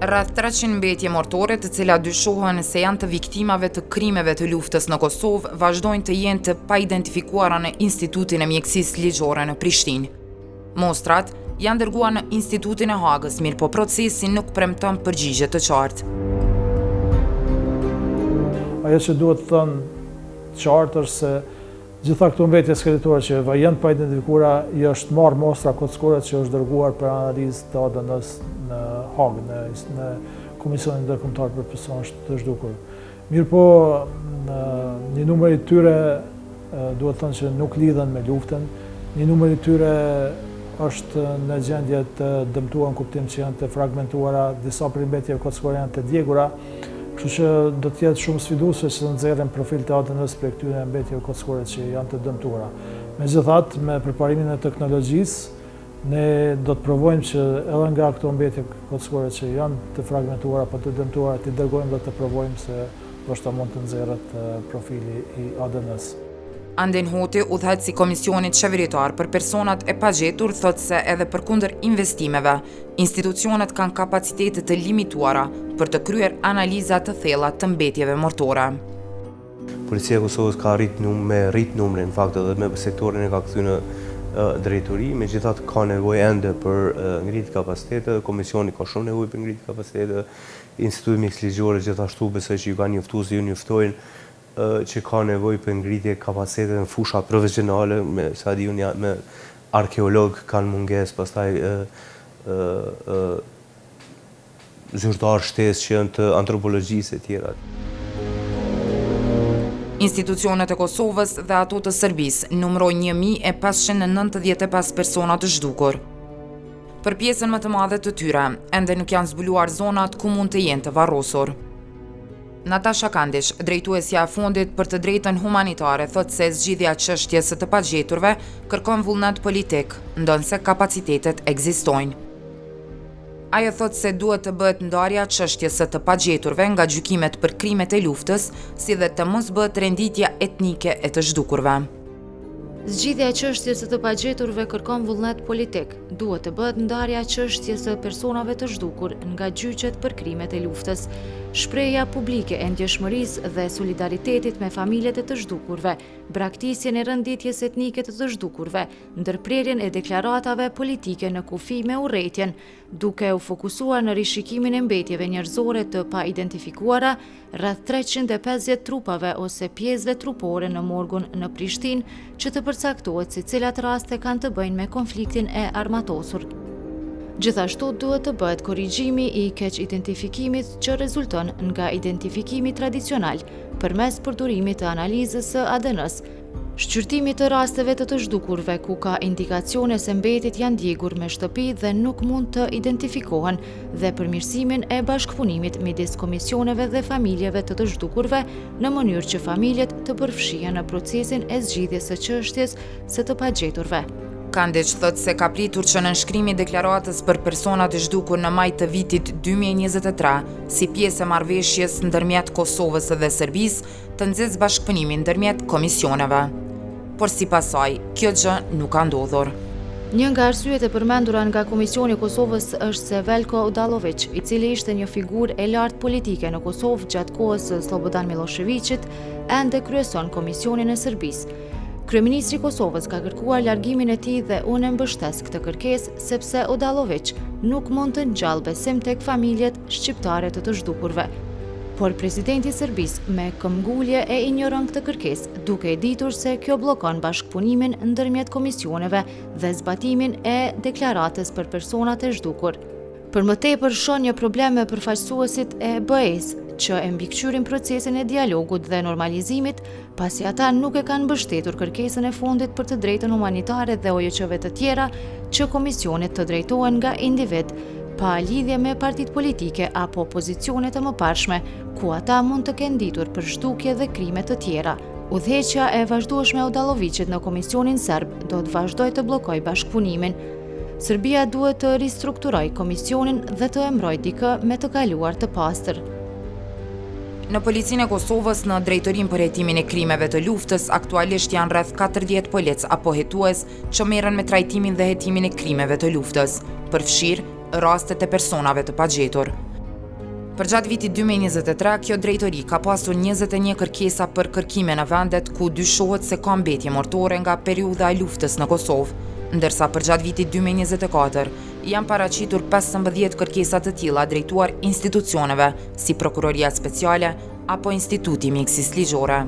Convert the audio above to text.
Rreth 300 mbetje martore të cilat dyshohen se janë të viktimave të krimeve të luftës në Kosovë vazhdojnë të jenë të paidentifikuara në Institutin e Mjekësisë Ligjore në Prishtinë. Mostrat janë dërguar në Institutin e Hagës, mirë po procesi nuk premton përgjigje të qartë. Ajo që duhet të thënë qartë është se gjitha këto mbetje skreditore që janë pa identifikuara, i është marrë mostra kockore që është dërguar për analizë të ADN-s në Hagë, në Komisionin Ndërkombëtar për Persona të Zhdukur. Mirë po, një numër i tyre duhet thënë që nuk lidhen me luftën, një numër i tyre është në gjendje të dëmtuar në kuptim që janë të fragmentuara, disa prej mbetjeve kockore janë të djegura, kështu që do të jetë shumë sfiduese që të nxjerrin profil të ADN-s për këtyre mbetjeve kockore që janë të dëmtuara. Megjithatë, me përparimin e teknologjisë, ne do të provojmë që edhe nga këto mbetje kockore që janë të fragmentuara apo të dëmtuara, të dërgojmë dhe të provojmë se ndoshta mund të nxjerret profili i ADN-s. Andin Hoti, udhëheqësi i Komisionit Qeveritar për Personat e Pagjetur, thotë se edhe përkundër investimeve, institucionet kanë kapacitete të limituara për të kryer analiza të thella të mbetjeve martore. Policia e Kosovës ka me rrit numrin, në fakt edhe me sektorin e ka kthy në drejtori, megjithatë ka nevojë ende për ngritje kapacitete, komisioni ka shumë nevojë për ngritje kapacitete, Instituti Mjekësisë Ligjore gjithashtu besoj që ju kanë njoftuar se ju njoftojnë që ka nevojë për ngritje kapacitete në fusha profesionale, sa di unë me arkeolog kanë mungesë, pastaj zyrtar shtesë që janë të antropologjisë e tjera. Institucionet e Kosovës dhe ato të Serbisë numërojnë 1595 persona të zhdukur. Për pjesën më të madhe të tyre, ende nuk janë zbuluar zonat ku mund të jenë të varrosur. Natasha Kandish, drejtuesja e Fondit për të drejtën humanitare, thotë se zgjidhja e çështjes së të pagjeturve kërkon vullnet politik, ndonse kapacitetet ekzistojnë. Ajo thotë se duhet të bëhet ndarja çështjes së të pagjeturve nga gjykimet për krimet e luftës, si dhe të mos bëhet renditja etnike e të zhdukurve. Zgjidhja e çështjes së të pagjeturve kërkon vullnet politik. Duhet të bëhet ndarja e çështjes së personave të zhdukur nga gjyqet për krimet e luftës. Shprehja publike e ndjeshmërisë dhe solidaritetit me familjet e të zhdukurve, braktisjen e renditjes etnike të zhdukurve, ndërprerjen e deklaratave politike në kufi me urrëtitjen, duke u fokusuar në rishikimin e mbetjeve njerëzore të pa identifikuara, rreth 350 trupave ose pjesëve trupore në morgun në Prishtinë, që të përcaktohet se cilat raste kanë të bëjnë me konfliktin e armatosur. Gjithashtu duhet të bëhet korrigjimi i keq identifikimit që rezulton nga identifikimi tradicional përmes përdorimit të analizës së ADN-s, shqyrtimit të rasteve të zhdukurve ku ka indikacione se mbetjet janë djegur me shtëpi dhe nuk mund të identifikohen dhe përmirësimin e bashkëpunimit midis komisioneve dhe familjeve të zhdukurve në mënyrë që familjet të përfshihen në procesin e zgjidhjes së çështjes së të pagjeturve. Kandish thotë se ka pritur që nënshkrimi i deklaratës për personat e zhdukur në maj të vitit 2023, si pjesë e marrëveshjes ndërmjet Kosovës dhe Serbisë, të nxjerrë bashkëpunimin ndërmjet komisioneve. Por sipas saj, kjo gjë nuk ka ndodhur. Një nga arsyet e përmendura nga Komisioni i Kosovës është se Veljko Odalović, i cili ishte një figurë e lartë politike në Kosovë gjatë kohës së Slobodan Miloševićit, ende kryeson Komisionin e Serbisë. Kryeministri i Kosovës ka kërkuar largimin e tij dhe unë mbështes këtë kërkesë sepse Odalović nuk mund të ngjall besim tek familjet shqiptare të zhdukurve. Por presidenti i Serbisë me këmbgulje e injoron këtë kërkesë, duke e ditur se kjo bllokon bashkëpunimin ndërmjet komisioneve dhe zbatimin e deklaratës për personat e zhdukur. Për më tepër shon një problem me përfaqësuesit e BE-s që e mbikëqyrin procesin e dialogut dhe normalizimit, pasi ata nuk e kanë mbështetur kërkesën e Fondit për të drejtën humanitare dhe OJQ-ve të tjera që komisionit të drejtohen nga individ, pa lidhje me partitë politike apo pozicione të mëparshme, ku ata mund të kenë ditur për zhdukje dhe krime të tjera. Udhëheqja e vazhdueshme e Odalovićit në Komisionin Serb do të vazhdojë të bllokojë bashkëpunimin. Serbia duhet të ristrukturojë komisionin dhe të emërojë dikë me të kaluar të pastër. Në Policinë e Kosovës, në Drejtorinë për Hetimin e Krimeve të Luftës, aktualisht janë rreth 40 polic apo hetues që merren me trajtimin dhe hetimin e krimeve të luftës, përfshirë rastet e personave të pagjetur. Përgjatë vitit 2023, kjo drejtori ka pasur 21 kërkesa për kërkime në vendet ku dyshohet se ka mbetje mortore nga periudha e luftës në Kosovë, ndërsa përgjatë vitit 2024 janë paraqitur 15 kërkesa të tilla drejtuar institucioneve si Prokuroria Speciale apo Instituti Mjekësisë Ligjore.